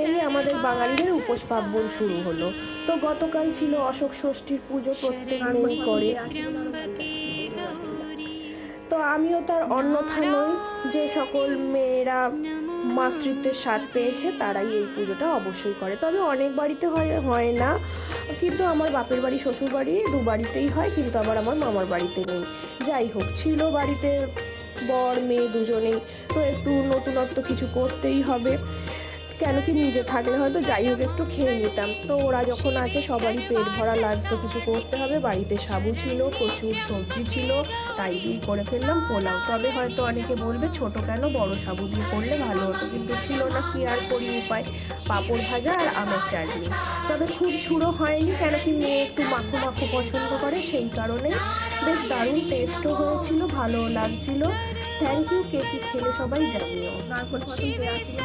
এই আমাদের বাঙালিদের উপোস পার্বণ শুরু হলো। তো গতকাল ছিল অশোক ষষ্ঠীর পুজো, প্রত্যেক মেয়ে করে। তো আমিও তার অন্যথা নই। যে সকল মেয়েরা মাতৃত্বের স্বাদ পেয়েছে তারাই এই পুজোটা অবশ্যই করে। তবে অনেক বাড়িতে হয় না, কিন্তু আমার বাপের বাড়ি শ্বশুর বাড়ি দু বাড়িতেই হয়, কিন্তু আবার আমার মামার বাড়িতে নেই। যাই হোক, ছিল বাড়িতে বর মেয়ে দুজনেই, তো একটু নতুনত্ব কিছু করতেই হবে। কেন কি নিজে থাকলে হয়তো যাই হোক একটু খেয়ে নিতাম, তো ওরা যখন আছে সবারই পেট ভরা লাঞ্চ তো কিছু করতে হবে। বাড়িতে সাবু ছিল, প্রচুর সবজি ছিল, তাই দিয়েই করে ফেললাম পোলাও। তবে হয়তো অনেকে বলবে ছোট কেন, বড় সাবু দিয়ে করলে ভালো হতো, কিন্তু ছিল না, কি আর করি উপায়। পাঁপড় ভাজা আর আমের চাটনি। তবে খুব ঝুড়ো হয়নি, কেন কি মেয়ে একটু মাখো মাখো পছন্দ করে, সেই কারণে। বেশ দারুণ টেস্টও হয়েছিল, ভালো লাগছিল। Thank you. কে কি খেলে সবাই জানিও। নারকোল ফসল দেওয়া ছিল।